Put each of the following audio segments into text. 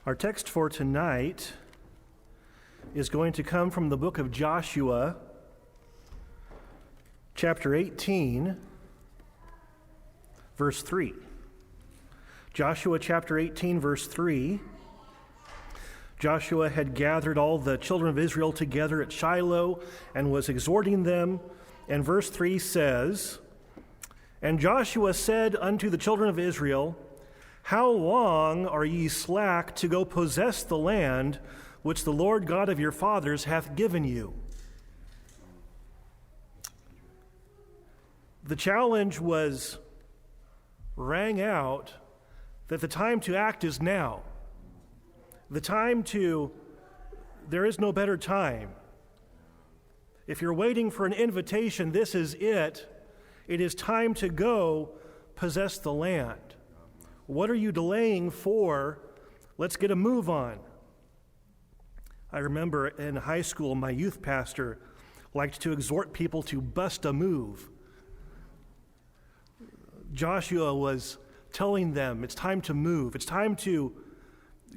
Our text for tonight is going to come from the book of Joshua, chapter 18, verse 3. Joshua chapter 18, verse 3. Joshua had gathered all the children of Israel together at Shiloh and was exhorting them. And verse 3 says, "And Joshua said unto the children of Israel, How long are ye slack to go possess the land which the Lord God of your fathers hath given you?" The challenge rang out that the time to act is now. There is no better time. If you're waiting for an invitation, this is it. It is time to go possess the land. What are you delaying for? Let's get a move on. I remember in high school, my youth pastor liked to exhort people to bust a move. Joshua was telling them it's time to move. It's time to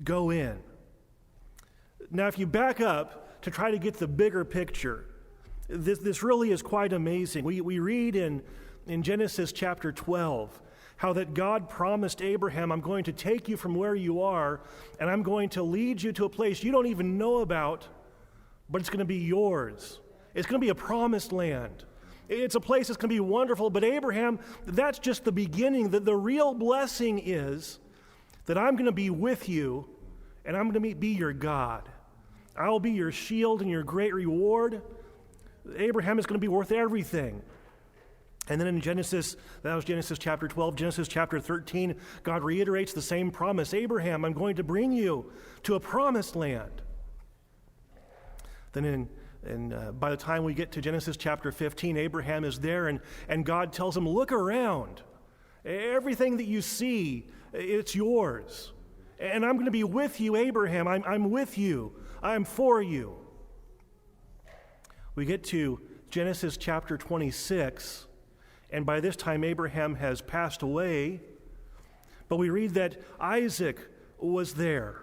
go in. Now, if you back up to try to get the bigger picture, this really is quite amazing. We read in Genesis chapter 12 how that God promised Abraham, I'm going to take you from where you are, and I'm going to lead you to a place you don't even know about, but it's going to be yours. It's going to be a promised land. It's a place that's going to be wonderful, but Abraham, that's just the beginning. The real blessing is that I'm going to be with you, and I'm going to be your God. I'll be your shield and your great reward. Abraham is going to be worth everything. And then in Genesis, that was Genesis chapter 12, Genesis chapter 13, God reiterates the same promise. Abraham, I'm going to bring you to a promised land. Then by the time we get to Genesis chapter 15, Abraham is there and God tells him, look around. Everything that you see, it's yours. And I'm going to be with you, Abraham. I'm with you. I'm for you. We get to Genesis chapter 26, and by this time Abraham has passed away, but we read that Isaac was there.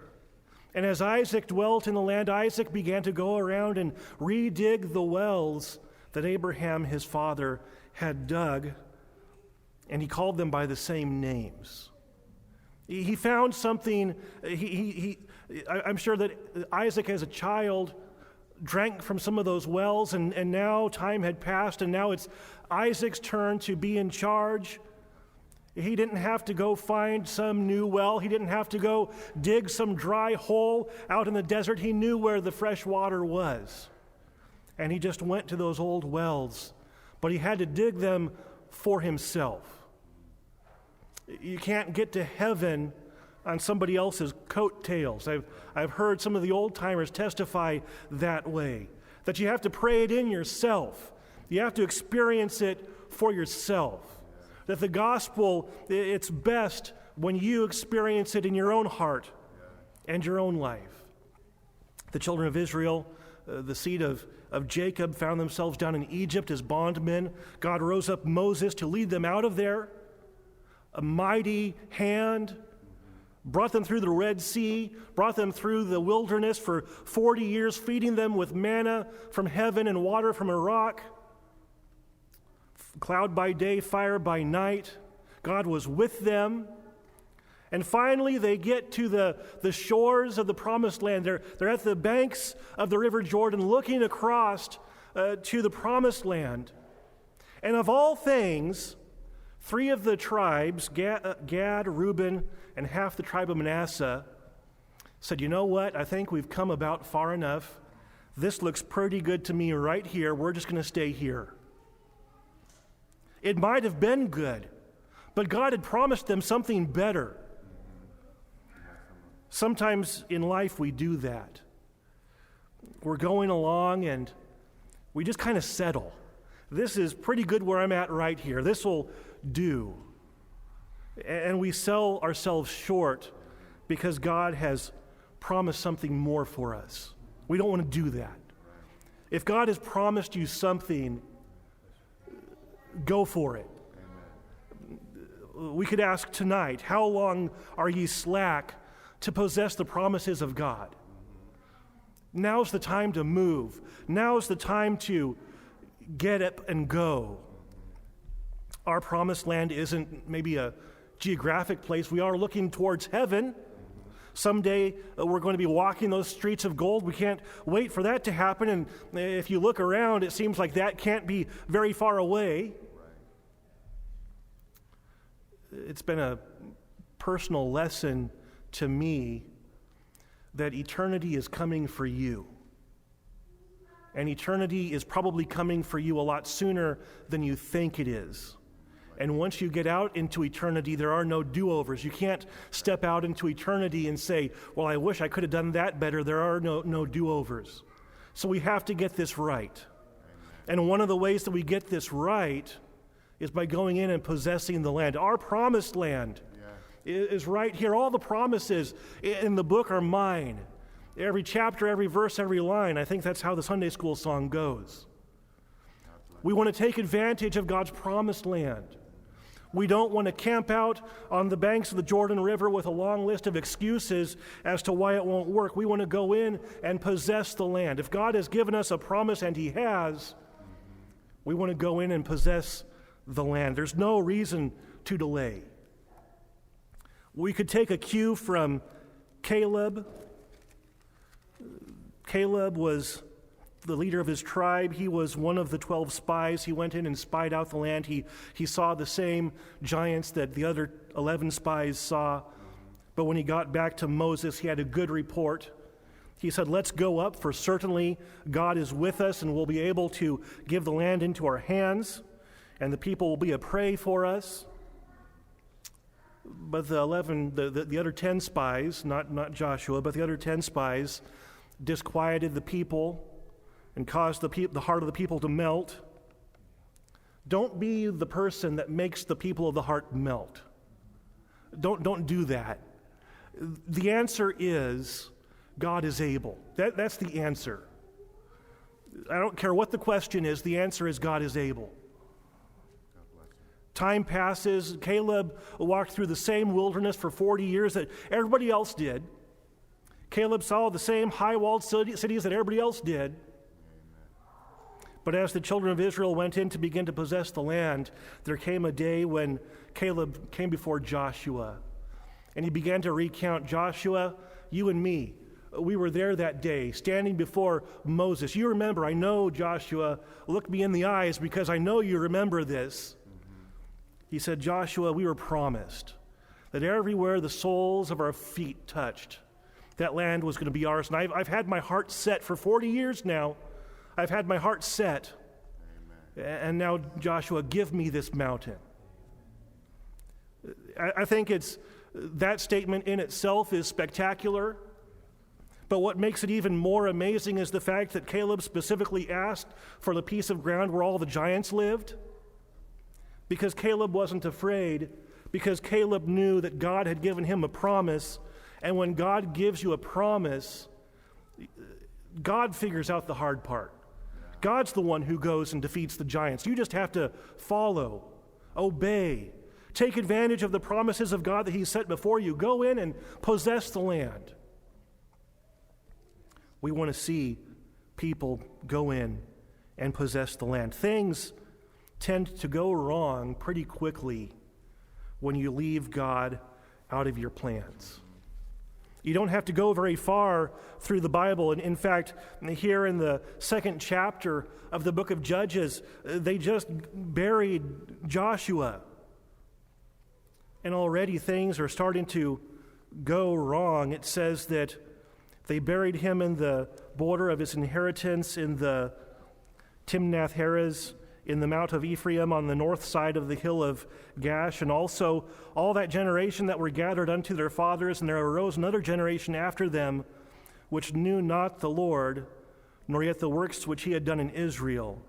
And as Isaac dwelt in the land, Isaac began to go around and redig the wells that Abraham, his father, had dug, and he called them by the same names. He found something. I'm sure that Isaac as a child drank from some of those wells, and now time had passed, and now it's Isaac's turn to be in charge. He didn't have to go find some new well. He didn't have to go dig some dry hole out in the desert. He knew where the fresh water was, and he just went to those old wells, but he had to dig them for himself. You can't get to heaven on somebody else's coattails. I've heard some of the old-timers testify that way, that you have to pray it in yourself. You have to experience it for yourself. That the gospel, it's best when you experience it in your own heart and your own life. The children of Israel, the seed of Jacob, found themselves down in Egypt as bondmen. God rose up Moses to lead them out of there. A mighty hand brought them through the Red Sea, brought them through the wilderness for 40 years, feeding them with manna from heaven and water from a rock. Cloud by day, fire by night. God was with them. And finally, they get to the shores of the promised land. They're at the banks of the river Jordan, looking across to the promised land. And of all things, 3 of the tribes, Gad, Reuben, and half the tribe of Manasseh, said, you know what? I think we've come about far enough. This looks pretty good to me right here. We're just going to stay here. It might have been good, but God had promised them something better. Sometimes in life we do that. We're going along and we just kind of settle. This is pretty good where I'm at right here. This will do. And we sell ourselves short because God has promised something more for us. We don't want to do that. If God has promised you something, go for it. We could ask tonight, how long are ye slack to possess the promises of God. Now's the time to move. Now's the time to get up and go. Our promised land isn't maybe a geographic place. We are looking towards heaven. Someday we're going to be walking those streets of gold. We can't wait for that to happen. And if you look around, it seems like that can't be very far away. It's been a personal lesson to me that eternity is coming for you. And eternity is probably coming for you a lot sooner than you think it is. And once you get out into eternity, there are no do-overs. You can't step out into eternity and say, well, I wish I could have done that better. There are no do-overs. So we have to get this right. And one of the ways that we get this right is by going in and possessing the land. Our promised land is right here. All the promises in the book are mine. Every chapter, every verse, every line. I think that's how the Sunday school song goes. We want to take advantage of God's promised land. We don't want to camp out on the banks of the Jordan River with a long list of excuses as to why it won't work. We want to go in and possess the land. If God has given us a promise, and He has, we want to go in and possess the land. There's no reason to delay. We could take a cue from Caleb. Caleb was the leader of his tribe. He was one of the 12 spies. He went in and spied out the land. He saw the same giants that the other 11 spies saw. But when he got back to Moses, he had a good report. He said, let's go up, for certainly God is with us, and we'll be able to give the land into our hands, and the people will be a prey for us. But the other 10 spies, not Joshua, but the other 10 spies disquieted the people and caused the heart of the people to melt. Don't be the person that makes the people of the heart melt. Don't do that. The answer is God is able. That's the answer. I don't care what the question is, the answer is God is able. Time passes. Caleb walked through the same wilderness for 40 years that everybody else did. Caleb saw the same high-walled cities that everybody else did. But as the children of Israel went in to begin to possess the land, there came a day when Caleb came before Joshua, and he began to recount, Joshua, you and me, we were there that day, standing before Moses. You remember, I know, Joshua, look me in the eyes because I know you remember this. He said, Joshua, we were promised that everywhere the soles of our feet touched, that land was going to be ours. And I've had my heart set for 40 years now. I've had my heart set. Amen. And now, Joshua, give me this mountain. I think that statement in itself is spectacular. But what makes it even more amazing is the fact that Caleb specifically asked for the piece of ground where all the giants lived. Because Caleb wasn't afraid, because Caleb knew that God had given him a promise, and when God gives you a promise, God figures out the hard part. God's the one who goes and defeats the giants. You just have to follow, obey, take advantage of the promises of God that He's set before you. Go in and possess the land. We want to see people go in and possess the land. Things tend to go wrong pretty quickly when you leave God out of your plans. You don't have to go very far through the Bible. And in fact, here in the 2nd chapter of the book of Judges, they just buried Joshua. And already things are starting to go wrong. It says that they buried him in the border of his inheritance in the Timnath-Heres, in the Mount of Ephraim on the north side of the hill of Gash, and also all that generation that were gathered unto their fathers, and there arose another generation after them, which knew not the Lord, nor yet the works which He had done in Israel.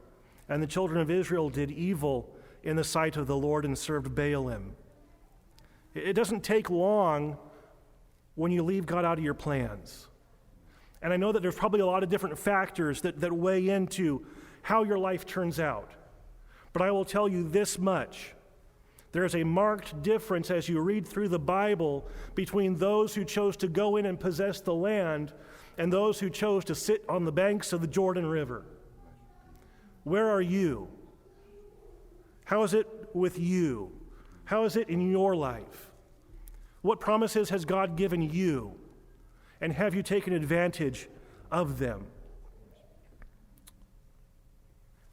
And the children of Israel did evil in the sight of the Lord and served Baalim. It doesn't take long when you leave God out of your plans. And I know that there's probably a lot of different factors that weigh into how your life turns out. But I will tell you this much, There is a marked difference as you read through the Bible between those who chose to go in and possess the land and those who chose to sit on the banks of the Jordan River. Where are you? How is it with you? How is it in your life? What promises has God given you? And have you taken advantage of them?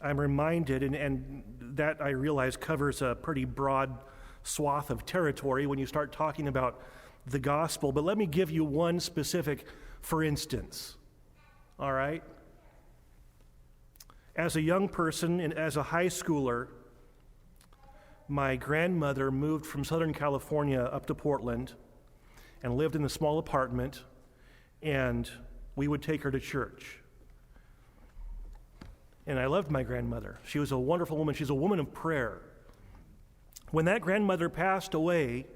I'm reminded, and that I realize covers a pretty broad swath of territory when you start talking about the gospel, but let me give you one specific for instance. All right? As a young person and as a high schooler, my grandmother moved from Southern California up to Portland and lived in a small apartment, and we would take her to church. And I loved my grandmother. She was a wonderful woman. She's a woman of prayer. When that grandmother passed away,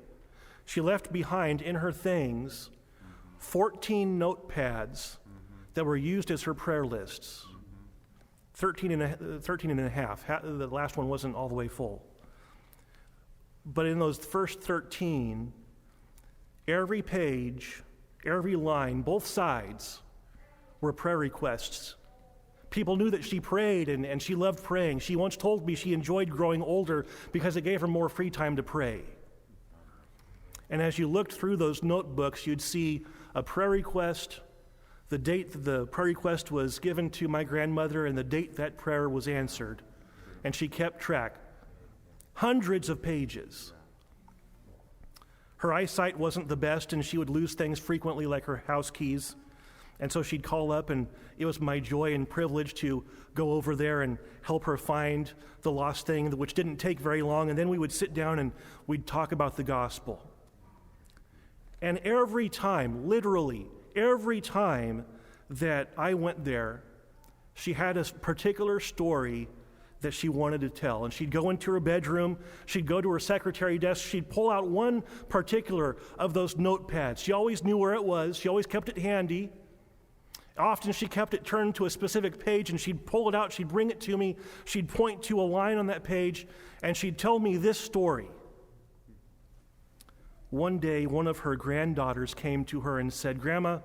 she left behind in her things 14 notepads that were used as her prayer lists. 13 and a half. The last one wasn't all the way full. But in those first 13, every page, every line, both sides were prayer requests. People knew that she prayed and she loved praying. She once told me she enjoyed growing older because it gave her more free time to pray. And as you looked through those notebooks, you'd see a prayer request, the date that the prayer request was given to my grandmother, and the date that prayer was answered. And she kept track. Hundreds of pages. Her eyesight wasn't the best, and she would lose things frequently, like her house keys. And so she'd call up, and it was my joy and privilege to go over there and help her find the lost thing, which didn't take very long. And then we would sit down and we'd talk about the gospel. And every time, literally every time that I went there, she had a particular story that she wanted to tell. And she'd go into her bedroom, she'd go to her secretary desk, she'd pull out one particular of those notepads. She always knew where it was, she always kept it handy. Often she kept it turned to a specific page, and she'd pull it out, she'd bring it to me, she'd point to a line on that page, and she'd tell me this story. One day, one of her granddaughters came to her and said, "Grandma,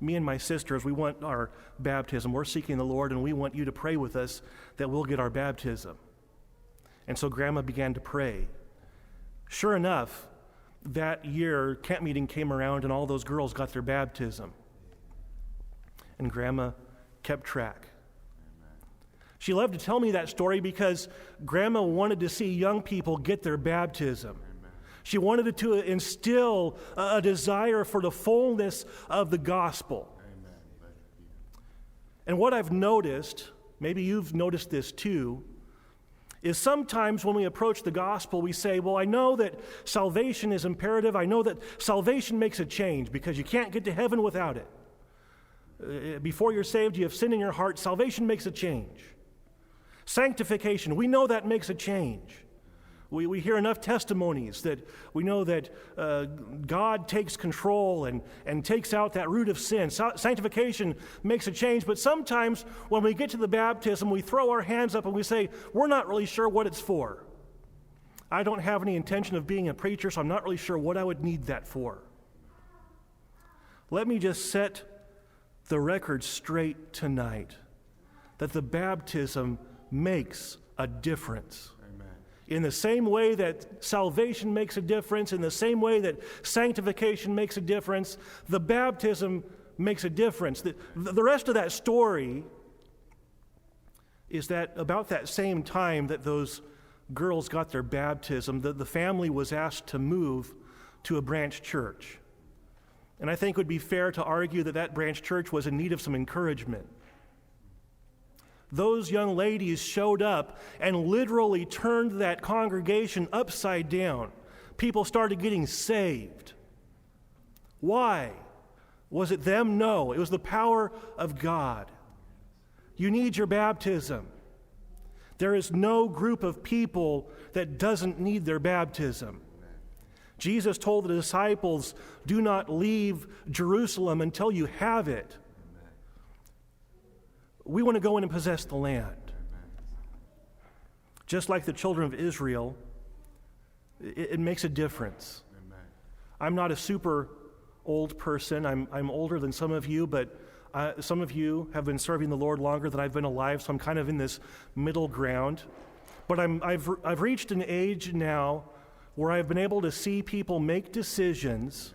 me and my sisters, we want our baptism. We're seeking the Lord, and we want you to pray with us that we'll get our baptism." And so Grandma began to pray. Sure enough, that year, camp meeting came around, and all those girls got their baptism. And Grandma kept track. She loved to tell me that story because Grandma wanted to see young people get their baptism. She wanted to instill a desire for the fullness of the gospel. And what I've noticed, maybe you've noticed this too, is sometimes when we approach the gospel, we say, well, I know that salvation is imperative. I know that salvation makes a change because you can't get to heaven without it. Before you're saved, you have sin in your heart. Salvation makes a change. Sanctification, we know that makes a change. We hear enough testimonies that we know that God takes control and takes out that root of sin. Sanctification makes a change, but sometimes when we get to the baptism, we throw our hands up and we say, we're not really sure what it's for. I don't have any intention of being a preacher, so I'm not really sure what I would need that for. Let me just set the record straight tonight that the baptism makes a difference. In the same way that salvation makes a difference, in the same way that sanctification makes a difference, the baptism makes a difference. The rest of that story is that about that same time that those girls got their baptism, the family was asked to move to a branch church. And I think it would be fair to argue that that branch church was in need of some encouragement. Those young ladies showed up and literally turned that congregation upside down. People started getting saved. Why? Was it them? No. It was the power of God. You need your baptism. There is no group of people that doesn't need their baptism. Jesus told the disciples, do not leave Jerusalem until you have it. We want to go in and possess the land. Just like the children of Israel, it makes a difference. Amen. I'm not a super old person. I'm older than some of you, but some of you have been serving the Lord longer than I've been alive, so I'm kind of in this middle ground. But I've reached an age now where I've been able to see people make decisions,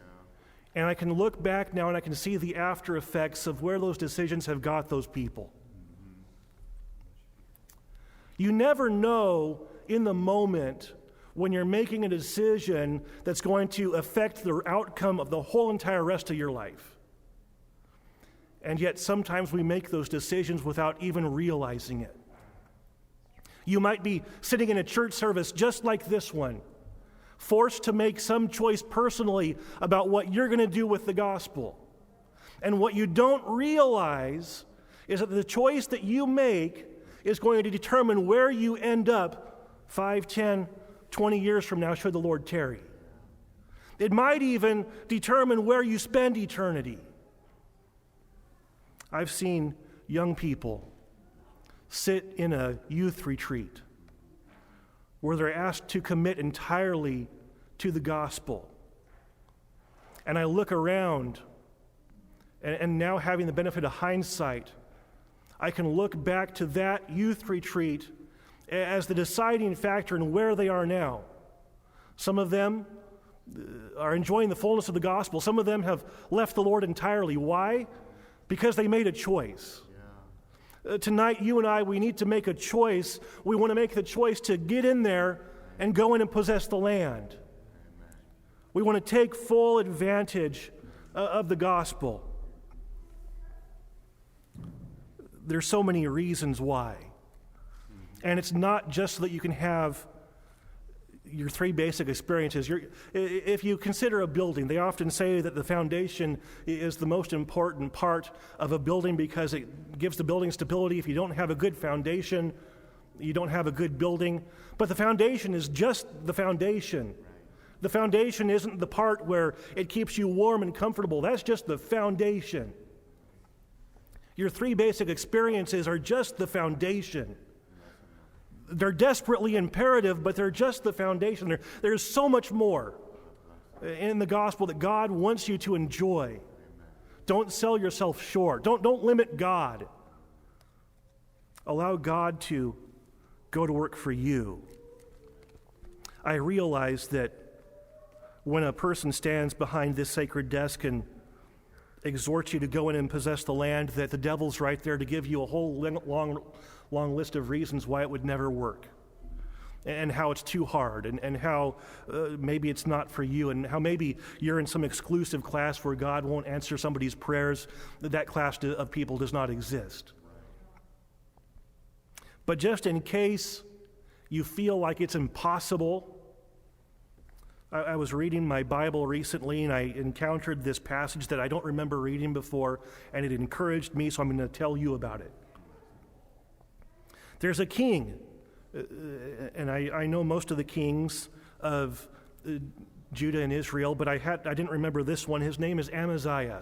and I can look back now and I can see the after effects of where those decisions have got those people. You never know in the moment when you're making a decision that's going to affect the outcome of the whole entire rest of your life. And yet sometimes we make those decisions without even realizing it. You might be sitting in a church service just like this one, forced to make some choice personally about what you're going to do with the gospel. And what you don't realize is that the choice that you make is going to determine where you end up 5, 10, 20 years from now, should the Lord tarry. It might even determine where you spend eternity. I've seen young people sit in a youth retreat where they're asked to commit entirely to the gospel. And I look around, and now having the benefit of hindsight, I can look back to that youth retreat as the deciding factor in where they are now. Some of them are enjoying the fullness of the gospel. Some of them have left the Lord entirely. Why? Because they made a choice. Tonight, you and I, we need to make a choice. We want to make the choice to get in there and go in and possess the land. Amen. We want to take full advantage of the gospel. There's so many reasons why. And it's not just so that you can have your 3 basic experiences. If you consider a building, they often say that the foundation is the most important part of a building because it gives the building stability. If you don't have a good foundation, you don't have a good building. But the foundation is just the foundation. The foundation isn't the part where it keeps you warm and comfortable. That's just the foundation. Your 3 basic experiences are just the foundation. They're desperately imperative, but they're just the foundation. There's so much more in the gospel that God wants you to enjoy. Don't sell yourself short. Don't limit God. Allow God to go to work for you. I realize that when a person stands behind this sacred desk and exhorts you to go in and possess the land, that the devil's right there to give you a whole long list of reasons why it would never work, and how it's too hard, and how maybe it's not for you, and how maybe you're in some exclusive class where God won't answer somebody's prayers. That class of people does not exist. But just in case you feel like it's impossible, I was reading my Bible recently, and I encountered this passage that I don't remember reading before, and it encouraged me, so I'm going to tell you about it. There's a king, and I know most of the kings of Judah and Israel, but I didn't remember this one. His name is Amaziah,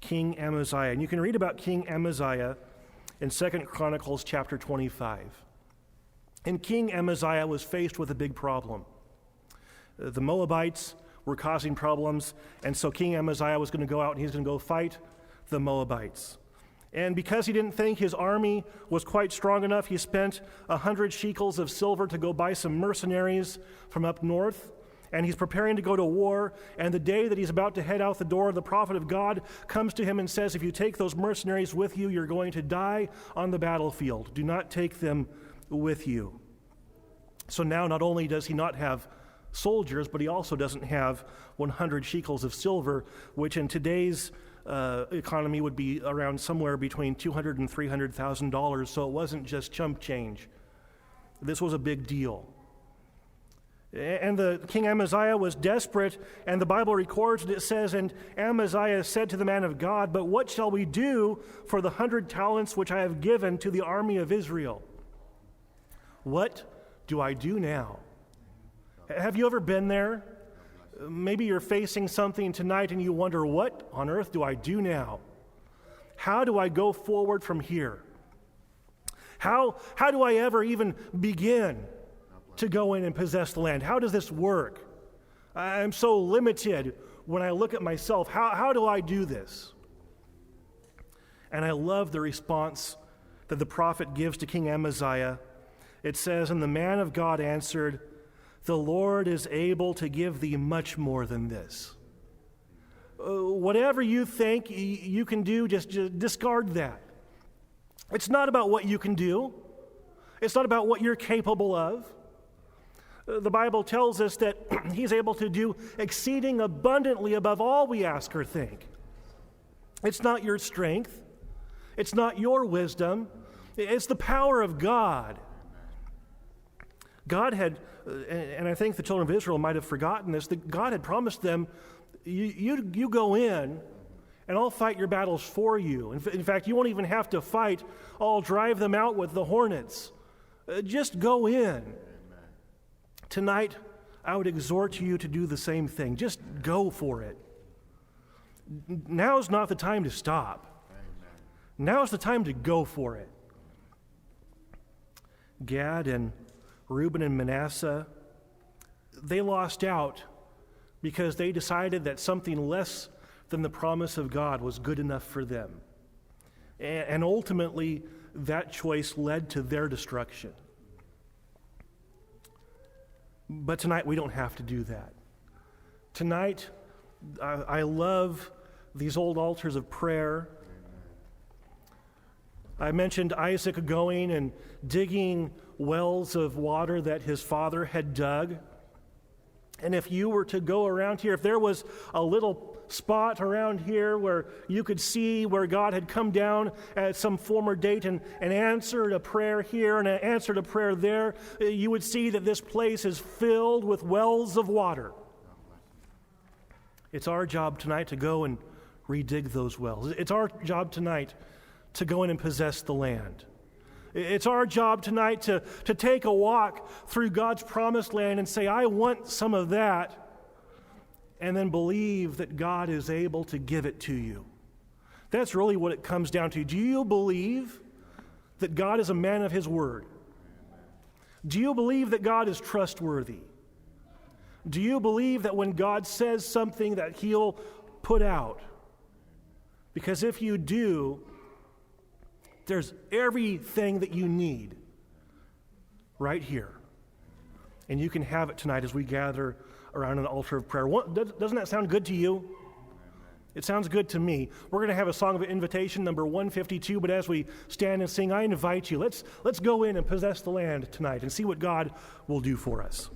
King Amaziah. And you can read about King Amaziah in 2 Chronicles chapter 25. And King Amaziah was faced with a big problem. The Moabites were causing problems, and so King Amaziah was going to go out and he's going to go fight the Moabites. And because he didn't think his army was quite strong enough, he spent 100 shekels of silver to go buy some mercenaries from up north. And he's preparing to go to war. And the day that he's about to head out the door, the prophet of God comes to him and says, if you take those mercenaries with you, you're going to die on the battlefield. Do not take them with you. So now not only does he not have soldiers, but he also doesn't have 100 shekels of silver, which in today's economy would be around somewhere between $200,000 and $300,000. So it wasn't just chump change. This was a big deal. And the King Amaziah was desperate, and the Bible records that it says, and Amaziah said to the man of God, but what shall we do for the 100 talents which I have given to the army of Israel? What do I do now? Have you ever been there? Maybe you're facing something tonight and you wonder, what on earth do I do now? How do I go forward from here? How do I ever even begin to go in and possess the land? How does this work? I'm so limited when I look at myself. How do I do this? And I love the response that the prophet gives to King Amaziah. It says, "And the man of God answered, 'The Lord is able to give thee much more than this.'" Whatever you think you can do, just discard that. It's not about what you can do. It's not about what you're capable of. The Bible tells us that He's able to do exceeding abundantly above all we ask or think. It's not your strength. It's not your wisdom. It's the power of God. God had, and I think the children of Israel might have forgotten this, that God had promised them, you go in and I'll fight your battles for you. In fact, you won't even have to fight. I'll drive them out with the hornets. Just go in. Tonight, I would exhort you to do the same thing. Just go for it. Now's not the time to stop. Now's the time to go for it. Gad and Reuben and Manasseh, they lost out because they decided that something less than the promise of God was good enough for them. And ultimately, that choice led to their destruction. But tonight, we don't have to do that. Tonight, I love these old altars of prayer. I mentioned Isaac going and digging wells of water that his father had dug. And if you were to go around here, if there was a little spot around here where you could see where God had come down at some former date and answered a prayer here and answered a prayer there, you would see that this place is filled with wells of water. It's our job tonight to go and redig those wells. It's our job tonight to go in and possess the land. It's our job tonight to take a walk through God's promised land and say, I want some of that, and then believe that God is able to give it to you. That's really what it comes down to. Do you believe that God is a man of his word? Do you believe that God is trustworthy? Do you believe that when God says something that he'll put out? Because if you do, there's everything that you need right here. And you can have it tonight as we gather around an altar of prayer. Doesn't that sound good to you? It sounds good to me. We're going to have a song of invitation, number 152, but as we stand and sing, I invite you, let's go in and possess the land tonight and see what God will do for us.